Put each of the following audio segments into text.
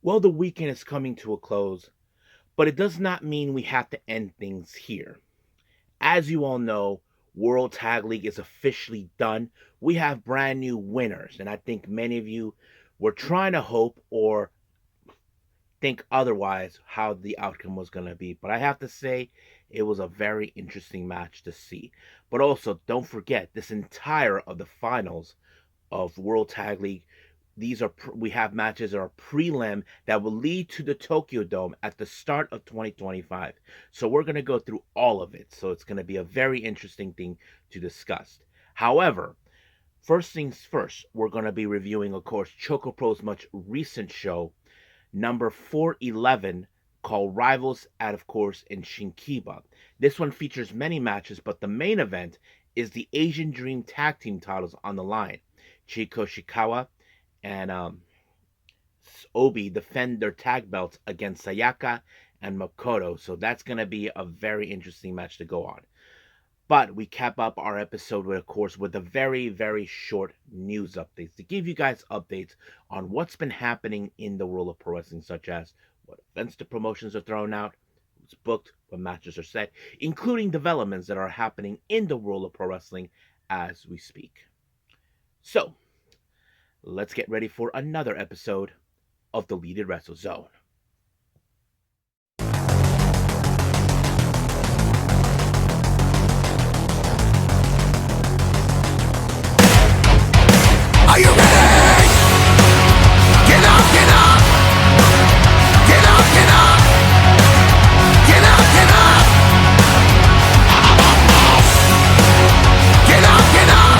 Well, the weekend is coming to a close, but it does not mean we have to end things here. As you all know, World Tag League is officially done. We have brand new winners, and I think many of you were trying to hope or think otherwise how the outcome was going to be. But I have to say, it was a very interesting match to see. But also, don't forget, this entire of the finals of World Tag League. We have matches that are prelim that will lead to the Tokyo Dome at the start of 2025. So we're going to go through all of it. So it's going to be a very interesting thing to discuss. However, first things first, we're going to be reviewing, of course, ChocoPro's much recent show, number 411, called Rivals at, of course, in Shinkiba. This one features many matches, but the main event is the Asian Dream Tag Team titles on the line. Chiko Shikawa and Obi defend their tag belts against Sayaka and Makoto. So that's going to be a very interesting match to go on. But we cap up our episode, with, of course, with a very, very short news updates to give you guys updates on what's been happening in the world of pro wrestling, such as what events the promotions are thrown out, who's booked, what matches are set, including developments that are happening in the world of pro wrestling as we speak. So, let's get ready for another episode of the Deleted Wrestle Zone. Are you ready? Get up, get up! Get up, get up! Get up, get up! Get up, get up!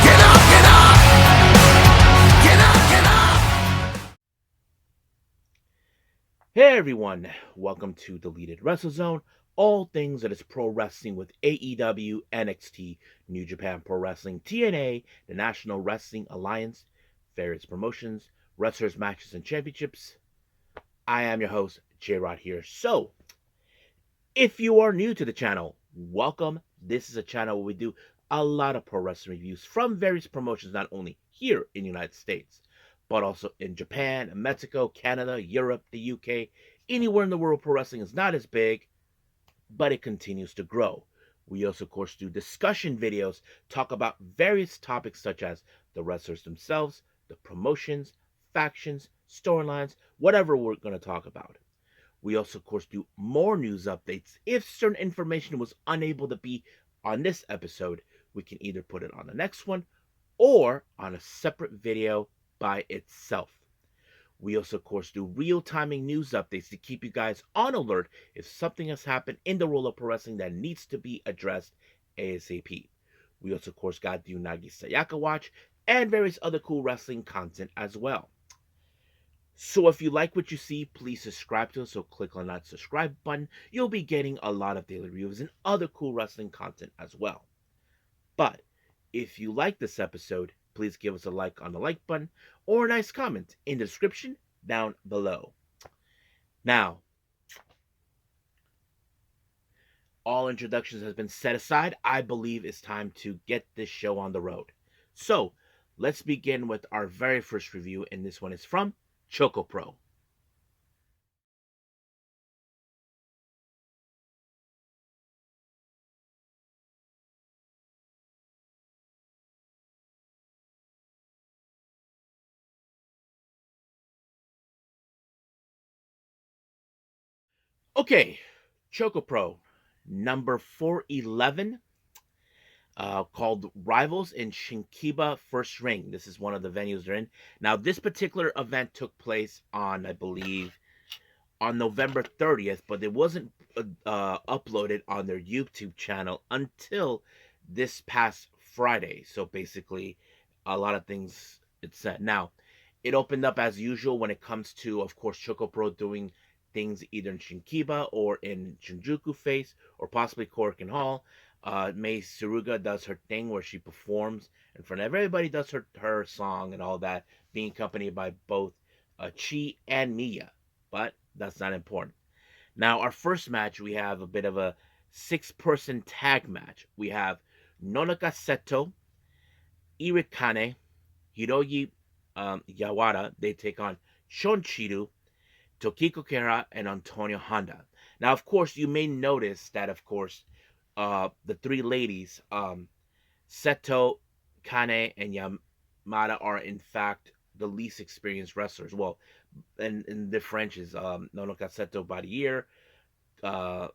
Get up, get up! Get up, get up! Hey everyone, welcome to the Deleted Wrestle Zone. All things that is pro wrestling with AEW, NXT, New Japan Pro Wrestling, TNA, the National Wrestling Alliance, various promotions, wrestlers, matches, and championships. I am your host, J-Rod here. So, if you are new to the channel, welcome. This is a channel where we do a lot of pro wrestling reviews from various promotions, not only here in the United States, but also in Japan, Mexico, Canada, Europe, the UK. Anywhere in the world, pro wrestling is not as big, but it continues to grow. We also, of course, do discussion videos, talk about various topics such as the wrestlers themselves, the promotions, factions, storylines, whatever we're going to talk about. We also, of course, do more news updates. If certain information was unable to be on this episode, we can either put it on the next one or on a separate video by itself. We also, of course, do real-timing news updates to keep you guys on alert if something has happened in the world of pro wrestling that needs to be addressed ASAP. We also, of course, got the Unagi Sayaka Watch and various other cool wrestling content as well. So if you like what you see, please subscribe to us. So click on that subscribe button. You'll be getting a lot of daily reviews and other cool wrestling content as well. But if you like this episode, please give us a like on the like button or a nice comment in the description down below. Now, all introductions has been set aside. I believe it's time to get this show on the road. So, let's begin with our very first review, and this one is from ChocoPro. Okay, ChocoPro, number 411, called Rivals in Shinkiba First Ring. This is one of the venues they're in. Now, this particular event took place on, I believe, on November 30th, but it wasn't uploaded on their YouTube channel until this past Friday. So basically, a lot of things it said. Now, it opened up as usual when it comes to, of course, ChocoPro doing things either in Shinkiba or in Shinjuku Face or possibly Korakuen Hall. Mei Suruga does her thing where she performs in front of everybody, does her song and all that, being accompanied by both Chi and Miya. But that's not important. Now, our first match, we have a bit of a 6-person tag match. We have Nonaka Seto, Irikane, Hiroyi Yawada. They take on Shonchiru, Tokiko Kara, and Antonio Honda. Now, of course, you may notice that, of course, the three ladies, Seto, Kane, and Yamada, are in fact the least experienced wrestlers. Well, in the French is Nonoka Seto about a year, uh,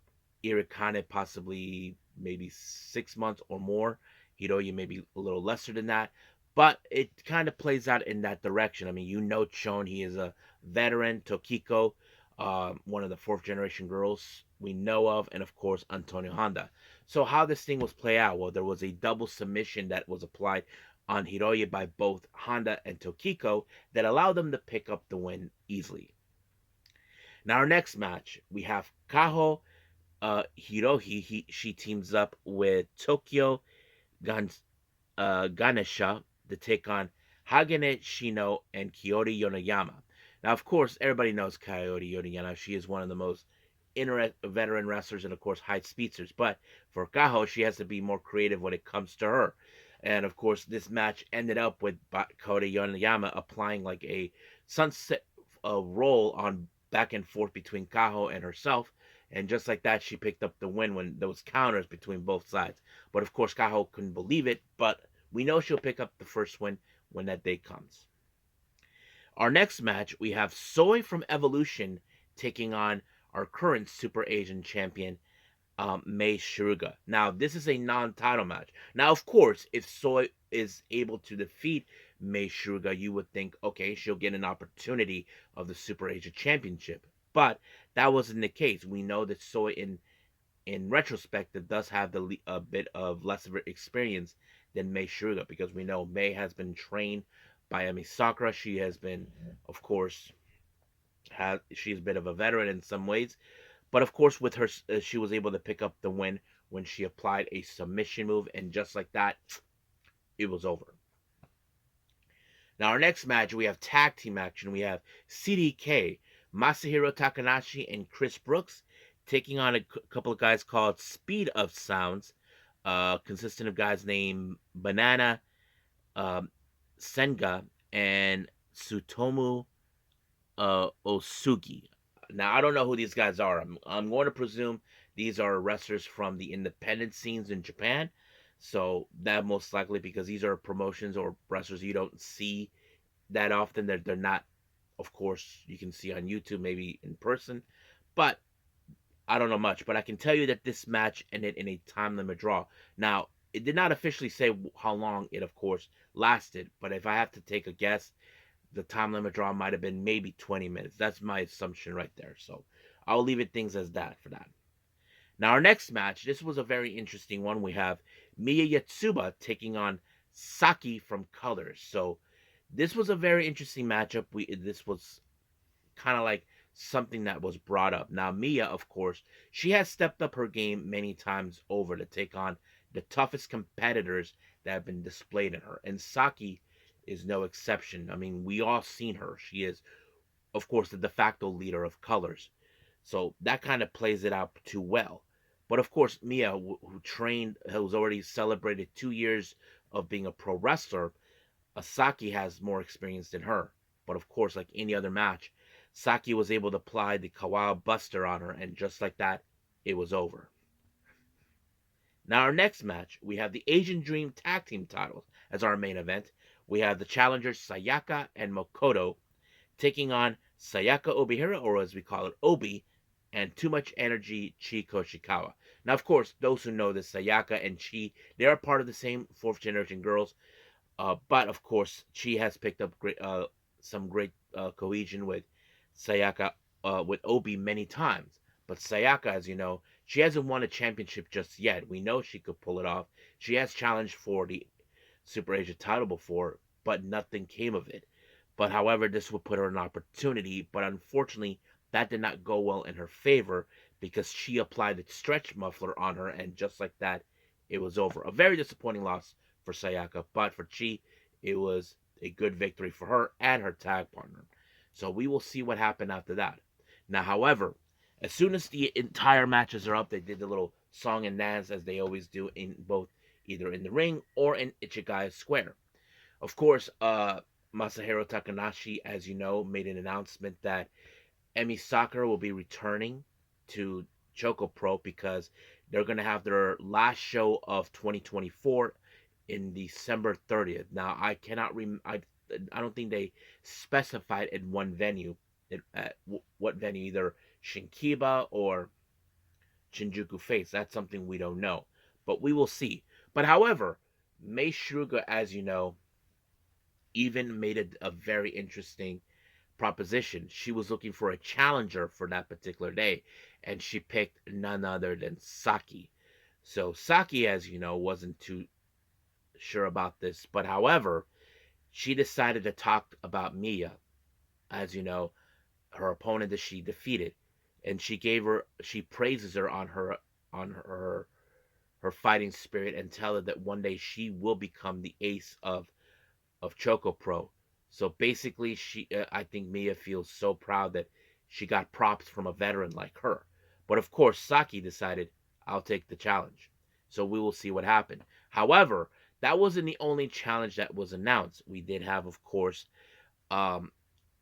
Irikane possibly maybe 6 months or more. Hiroya maybe a little lesser than that. But it kind of plays out in that direction. I mean, Chon, he is a veteran. Tokiko, one of the fourth generation girls we know of, and of course Antonio Honda. So how this thing was play out? Well, there was a double submission that was applied on Hiroya by both Honda and Tokiko that allowed them to pick up the win easily. Now our next match, we have Kaho Hirohi. She teams up with Tokyo Gan, Ganesha to take on Hagane Shino and Kyoto Yonoyama. Now, of course, everybody knows Kyoto Yonoyama. She is one of the most veteran wrestlers and, of course, high speedsters. But for Kaho, she has to be more creative when it comes to her. And, of course, this match ended up with Kyoto Yonoyama applying like a sunset roll on back and forth between Kaho and herself. And just like that, she picked up the win when there was counters between both sides. But of course, Kaho couldn't believe it. But we know she'll pick up the first win when that day comes. Our next match, we have Soy from Evolution taking on our current Super Asian champion, Mei Shiruga. Now, this is a non-title match. Now, of course, if Soy is able to defeat Mei Shiruga, you would think, okay, she'll get an opportunity of the Super Asia Championship. But that wasn't the case. We know that Soy, in retrospect, that does have a bit of less of experience than Mei Shiruga, because we know Mei has been trained by Emi Sakura. She has been, of course, she's a bit of a veteran in some ways, but of course, with her, she was able to pick up the win when she applied a submission move, and just like that, it was over. Now, our next match, we have tag team action. We have CDK, Masahiro Takanashi, and Chris Brooks taking on a couple of guys called Speed of Sounds, consisting of guys named Banana, um, Senga, and Sutomu Osugi. Now, I don't know who these guys are. I'm going to presume these are wrestlers from the independent scenes in Japan. So that most likely, because these are promotions or wrestlers you don't see that often. They're not, of course, you can see on YouTube, maybe in person. But I don't know much. But I can tell you that this match ended in a time limit draw. Now, it did not officially say how long it, of course, lasted. But if I have to take a guess, the time limit draw might have been maybe 20 minutes. That's my assumption right there. So I'll leave it things as that for that. Now, our next match, this was a very interesting one. We have Miya Yatsuba taking on Saki from Colors. So this was a very interesting matchup. This was kind of like something that was brought up. Now, Mia, of course, she has stepped up her game many times over to take on the toughest competitors that have been displayed in her. And Saki is no exception. I mean, we all seen her. She is, of course, the de facto leader of Colors. So that kind of plays it out too well. But of course, Mia, who trained, who's already celebrated 2 years of being a pro wrestler, Saki has more experience than her. But of course, like any other match, Saki was able to apply the Kawaii Buster on her, and just like that, it was over. Now, our next match, we have the Asian Dream Tag Team titles as our main event. We have the challengers Sayaka and Makoto taking on Sayaka Obihira, or as we call it, Obi, and Too Much Energy Chi Koshikawa. Now, of course, those who know this, Sayaka and Chi, they are part of the same fourth generation girls. But of course, she has picked up some great cohesion with Sayaka, with Obi many times. But Sayaka, as you know, she hasn't won a championship just yet. We know she could pull it off. She has challenged for the Super Asia title before, but nothing came of it. But however, this would put her an opportunity. But unfortunately, that did not go well in her favor because she applied the stretch muffler on her, and just like that, it was over. A very disappointing loss for Sayaka, but for Chi, it was a good victory for her and her tag partner. So we will see what happened after that. Now, however, as soon as the entire matches are up, they did the little song and dance as they always do in both either in the ring or in Ichigai Square. Of course, Masahiro Takanashi, as you know, made an announcement that Emi Sakura will be returning to ChocoPro because they're going to have their last show of 2024 in December 30th. Now, I cannot I don't think they specified in one venue, at what venue, either Shinkiba or Shinjuku Face. That's something we don't know, but we will see. But however, Mei Shruga, as you know, even made a very interesting proposition. She was looking for a challenger for that particular day, and she picked none other than Saki. So Saki, as you know, wasn't too sure about this, but however, she decided to talk about Mia, as you know, her opponent that she defeated, and she praises her on her fighting spirit and tell her that one day she will become the ace of ChocoPro. So basically, I think Mia feels so proud that she got props from a veteran like her. But of course, Saki decided, I'll take the challenge. So we will see what happened. However, that wasn't the only challenge that was announced. We did have, of course, um,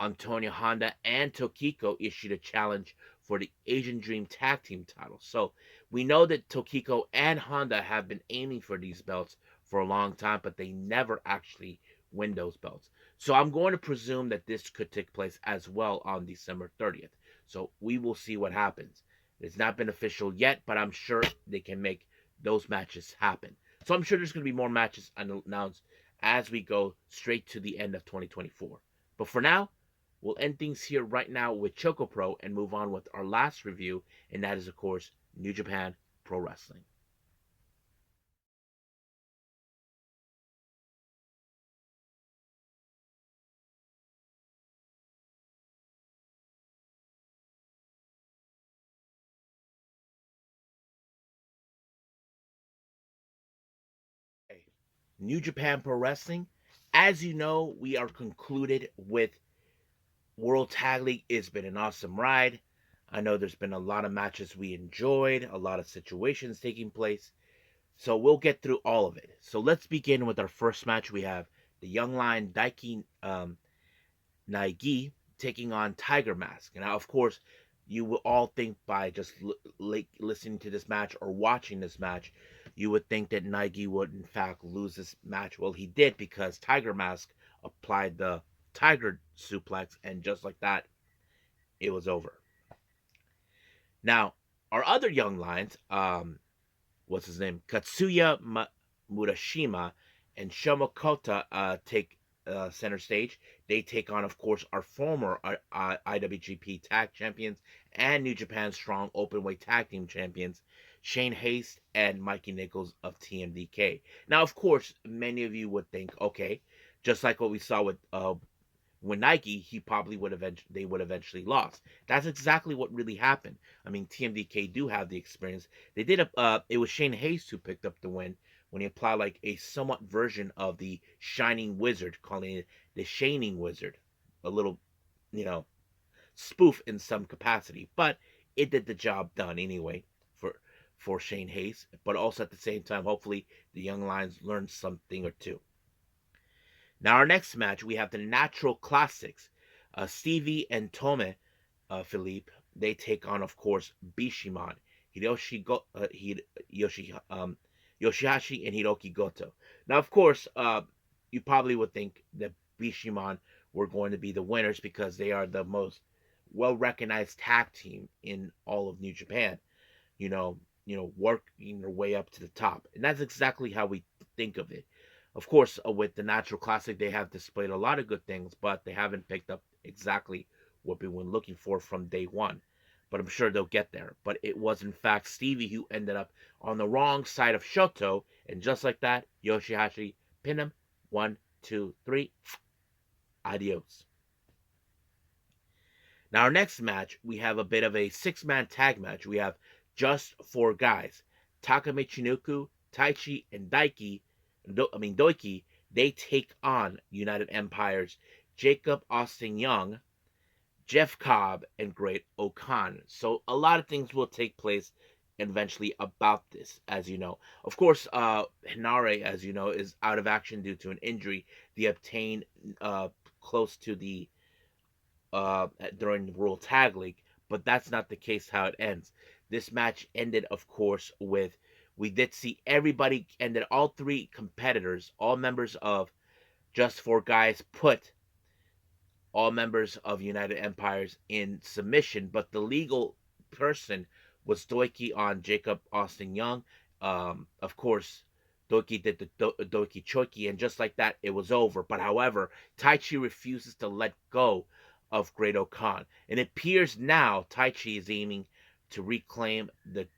Antonio Honda and Tokiko issued a challenge for the Asian Dream Tag Team title. So we know that Tokiko and Honda have been aiming for these belts for a long time, but they never actually win those belts. So I'm going to presume that this could take place as well on December 30th. So we will see what happens. It's not been official yet, but I'm sure they can make those matches happen. So I'm sure there's going to be more matches announced as we go straight to the end of 2024. But for now, we'll end things here right now with ChocoPro and move on with our last review, and that is, of course, New Japan Pro Wrestling. Okay. New Japan Pro Wrestling. As you know, we are concluded with World Tag League. It's been an awesome ride. I know there's been a lot of matches we enjoyed, a lot of situations taking place. So we'll get through all of it. So let's begin with our first match. We have the Young Lion Daiki Naigi taking on Tiger Mask. Now, of course, you will all think by just listening to this match or watching this match, you would think that Naigi would in fact lose this match. Well, he did because Tiger Mask applied the Tiger suplex, and just like that, it was over. Now, our other young lions, what's his name? Katsuya Murashima and Shoma Kota take center stage. They take on, of course, our former IWGP Tag Champions and New Japan Strong Openweight Tag Team Champions, Shane Haste and Mikey Nichols of TMDK. Now, of course, many of you would think, okay, just like what we saw with when Nike, he probably would they would eventually lost. That's exactly what really happened. I mean, TMDK do have the experience. They did it was Shane Hayes who picked up the win when he applied like a somewhat version of the Shining Wizard, calling it the Shining Wizard, a little, you know, spoof in some capacity, but it did the job done anyway for Shane Hayes. But also at the same time, hopefully the young lions learned something or two. Now, our next match, we have the Natural Classics. Stevie and Tome Philippe, they take on, of course, Bishiman, Hiroshi Go, Yoshi, Yoshihashi, and Hiroki Goto. Now, of course, you probably would think that Bishiman were going to be the winners because they are the most well recognized tag team in all of New Japan. Working their way up to the top, and that's exactly how we think of it. Of course, with the Natural Classic, they have displayed a lot of good things, but they haven't picked up exactly what we were looking for from day one. But I'm sure they'll get there. But it was, in fact, Stevie who ended up on the wrong side of Shoto, and just like that, Yoshihashi pinned him. 1, 2, 3. Adios. Now, our next match, we have a bit of a six-man tag match. We have just four guys. Taka Michinoku, Taichi, and Doiki, they take on United Empire's Jacob Austin Young, Jeff Cobb, and Great Okan. So a lot of things will take place eventually about this, as you know. Of course, Hinare, as you know, is out of action due to an injury. The obtained close to the during the World Tag League, but that's not the case how it ends. This match ended, of course, with we did see everybody ended all three competitors, all members of Just Four Guys, put all members of United Empires in submission, but the legal person was Doiki on Jacob Austin Young. Of course, Doiki did the Doiki Choki, and just like that, it was over. But however, Taichi refuses to let go of Great Khan. And it appears now Taichi is aiming to reclaim the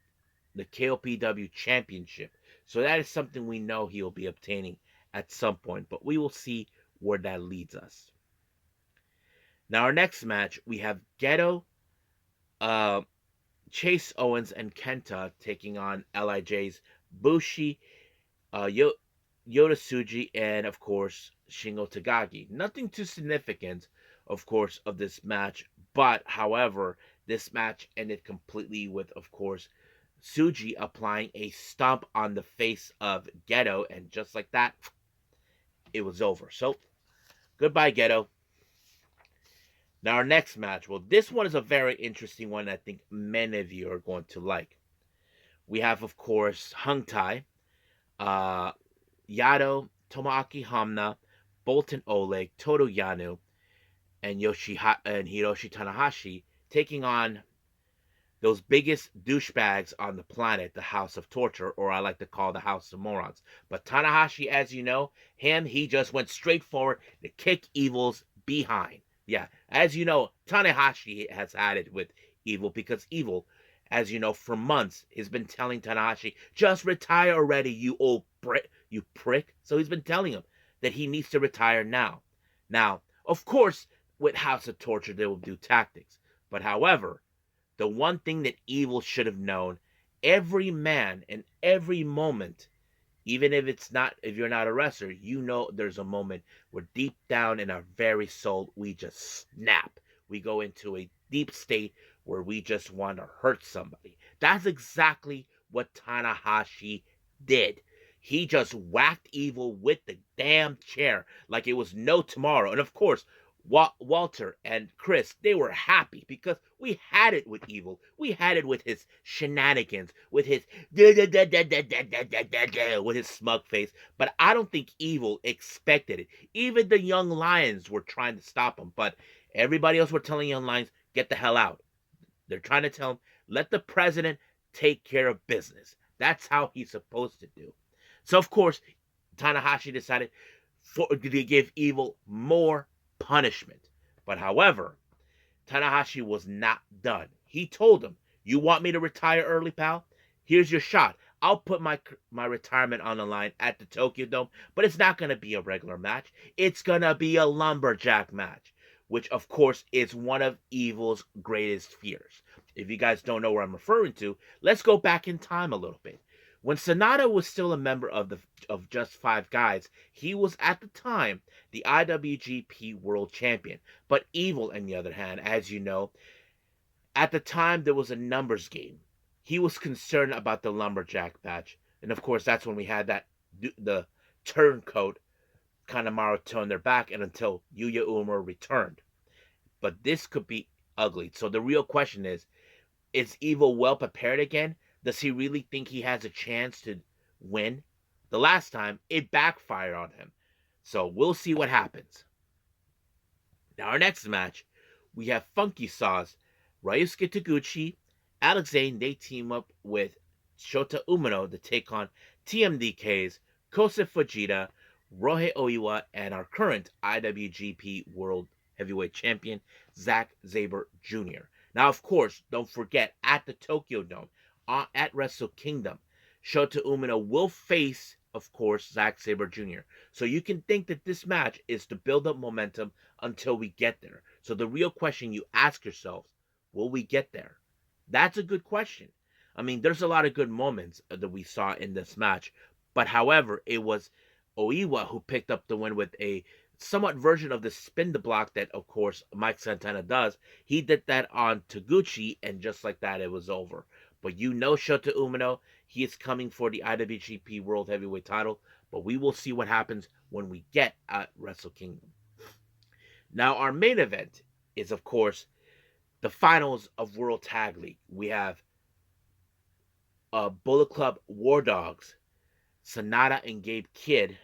KOPW championship. So that is something we know he will be obtaining at some point, but we will see where that leads us. Now, our next match, we have Geto, uh, Chase Owens, and Kenta taking on LIJ's Bushi, Yota Tsuji, and of course, Shingo Tagagi. Nothing too significant, of course, of this match, but however, this match ended completely with, of course, Tsuji applying a stomp on the face of Geto, and just like that, it was over. So, goodbye, Geto. Now, our next match. Well, this one is a very interesting one. I think many of you are going to like. We have, of course, Hung Tai, uh, Yado, Tomoaki Hamna, Bolton Oleg, Todo Yano, and Hiroshi Tanahashi taking on those biggest douchebags on the planet, the House of Torture, or I like to call the House of Morons. But Tanahashi, as you know, he just went straight forward to kick Evil's behind. Yeah, as you know, Tanahashi has had it with Evil because Evil, as you know, for months has been telling Tanahashi, just retire already, you old prick. So he's been telling him that he needs to retire now. Now, of course, with House of Torture, they will do tactics. But however, the one thing that Evil should have known, every man in every moment, even if you're not a wrestler, you know there's a moment where deep down in our very soul we just snap. We go into a deep state where we just want to hurt somebody. That's exactly what Tanahashi did. He just whacked Evil with the damn chair like it was no tomorrow. And of course, Walter and Chris, they were happy because we had it with Evil. We had it with his shenanigans, with his with his smug face. But I don't think Evil expected it. Even the young lions were trying to stop him, but everybody else were telling young lions, get the hell out. They're trying to tell him, let the president take care of business. That's how he's supposed to do. So of course, Tanahashi decided to give Evil more punishment. But however, Tanahashi was not done. He told him, you want me to retire early, pal? Here's your shot. I'll put my retirement on the line at the Tokyo Dome, but it's not going to be a regular match. It's going to be a lumberjack match, which of course is one of Evil's greatest fears. If you guys don't know where I'm referring to, let's go back in time a little bit. When Sonata was still a member of Just Five Guys, he was at the time the IWGP World Champion. But Evil, on the other hand, as you know, at the time there was a numbers game. He was concerned about the lumberjack match, and of course that's when we had the turncoat Kanemaru turned their back, and until Yuya Uemura returned. But this could be ugly. So the real question is Evil well prepared again? Does he really think he has a chance to win? The last time, it backfired on him. So we'll see what happens. Now, our next match, we have Funky Sauce, Ryusuke Taguchi, Alex Zane. They team up with Shota Umino to take on TMDK's Kosei Fujita, Rohei Oiwa, and our current IWGP World Heavyweight Champion, Zack Sabre Jr. Now, of course, don't forget, at the Tokyo Dome, at Wrestle Kingdom, Shota Umino will face, of course, Zack Sabre Jr. So you can think that this match is to build up momentum until we get there. So the real question you ask yourselves, will we get there? That's a good question. I mean, there's a lot of good moments that we saw in this match. But however, it was Oiwa who picked up the win with a somewhat version of the spin the block that, of course, Mike Santana does. He did that on Taguchi, and just like that, it was over. But you know Shota Umino, he is coming for the IWGP World Heavyweight title. But we will see what happens when we get at Wrestle Kingdom. Now, our main event is, of course, the finals of World Tag League. We have Bullet Club War Dogs, Sonata and Gabe Kidd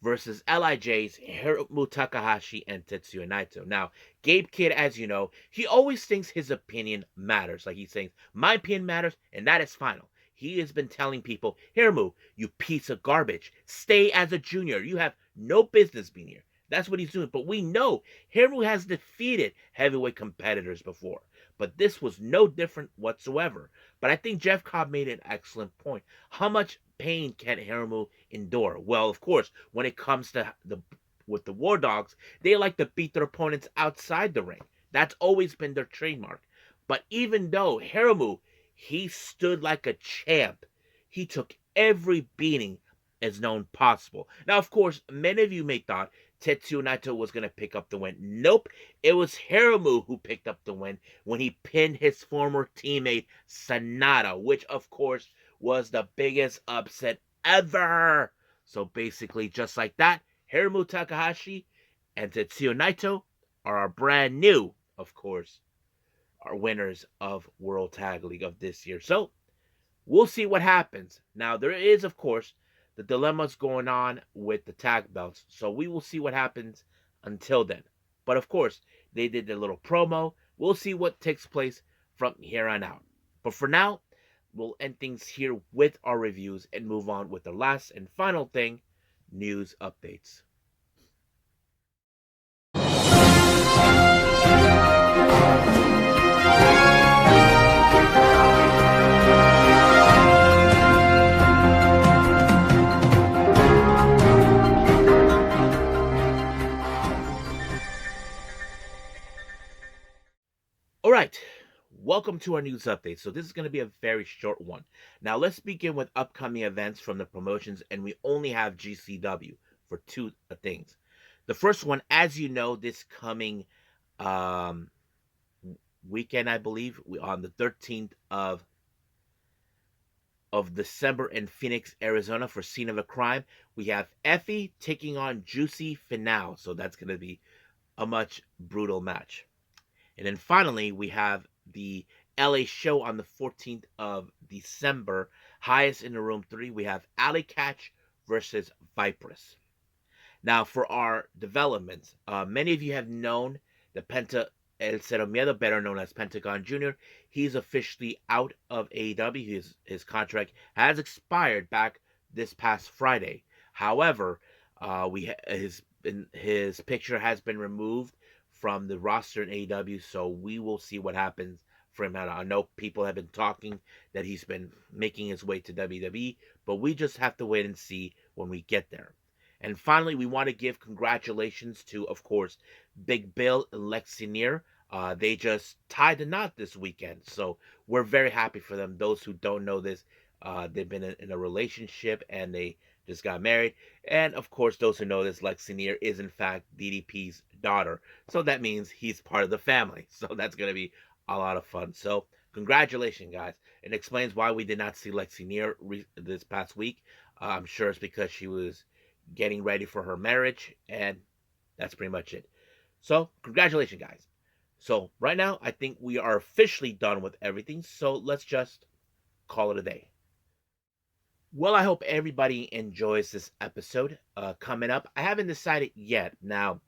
versus LIJ's Hiromu Takahashi and Tetsuya Naito. Now, Gabe Kidd, as you know, he always thinks his opinion matters. Like he's saying, my opinion matters, and that is final. He has been telling people, Hiromu, you piece of garbage. Stay as a junior. You have no business being here. That's what he's doing. But we know Hiromu has defeated heavyweight competitors before. But this was no different whatsoever. But I think Jeff Cobb made an excellent point. How much pain can Hiromu endure? Well, of course, when it comes to the War Dogs, they like to beat their opponents outside the ring. That's always been their trademark. But even though Hiromu, he stood like a champ, he took every beating as known possible. Now, of course, many of you may thought Tetsuya Naito was going to pick up the win. Nope, it was Hiromu who picked up the win when he pinned his former teammate Sonata, which, of course, was the biggest upset ever. So basically, just like that, Hiromu Takahashi and Tetsuya Naito are our brand new, of course, our winners of World Tag League of this year. So we'll see what happens. Now, there is, of course, the dilemmas going on with the tag belts. So we will see what happens until then. But of course, they did their little promo. We'll see what takes place from here on out. But for now, we'll end things here with our reviews and move on with the last and final thing, news updates. All right, welcome to our news update. So this is going to be a very short one. Now let's begin with upcoming events from the promotions, and we only have GCW for two things. The first one, as you know, this coming um, weekend, I believe, on the 13th of December in Phoenix, Arizona for Scene of a Crime, we have Effie taking on Juicy Finale. So that's going to be a much brutal match. And then finally, we have the LA show on the 14th of December. Highest in the room 3, we have Alley Catch versus Viperous. Now, for our developments, many of you have known the Penta El Zero Miedo, better known as Pentagon Jr. He's officially out of AEW. His contract has expired back this past Friday. However, his picture has been removed from the roster in AEW, so we will see what happens for him. I know people have been talking that he's been making his way to WWE, but we just have to wait and see when we get there. And finally, we want to give congratulations to, of course, Big Bill Lexy Nair. They just tied the knot this weekend, so we're very happy for them. Those who don't know this, they've been in a relationship and they just got married. And of course, those who know this, Lexy Nair is in fact DDP's daughter. So that means he's part of the family. So that's going to be a lot of fun. So congratulations, guys. It explains why we did not see Lexy Nair this past week. I'm sure it's because she was getting ready for her marriage, and that's pretty much it. So congratulations, guys. So right now, I think we are officially done with everything. So let's just call it a day. Well, I hope everybody enjoys this episode. Coming up, I haven't decided yet. Now,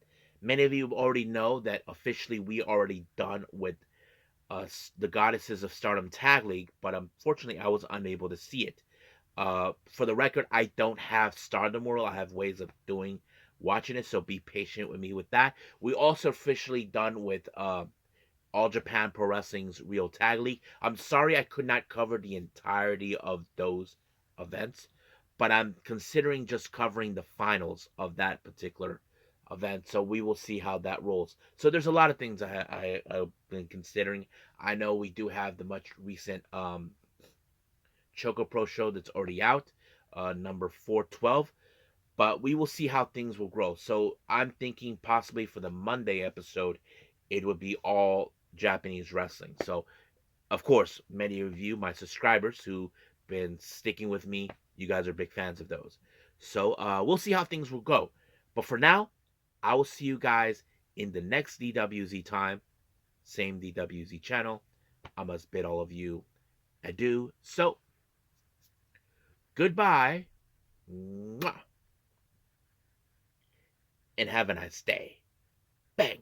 many of you already know that officially we already done with the Goddesses of Stardom Tag League, but unfortunately I was unable to see it. For the record, I don't have Stardom World. I have ways of watching it, so be patient with me with that. We also officially done with All Japan Pro Wrestling's Real Tag League. I'm sorry I could not cover the entirety of those events, but I'm considering just covering the finals of that particular event. So we will see how that rolls. So there's a lot of things I've been considering. I know we do have the much recent ChocoPro show that's already out, number 412. But we will see how things will grow. So I'm thinking possibly for the Monday episode, it would be all Japanese wrestling. So, of course, many of you, my subscribers who've been sticking with me, you guys are big fans of those. So we'll see how things will go. But for now, I will see you guys in the next DWZ time, same DWZ channel. I must bid all of you adieu. So, goodbye, and have a nice day. Bang.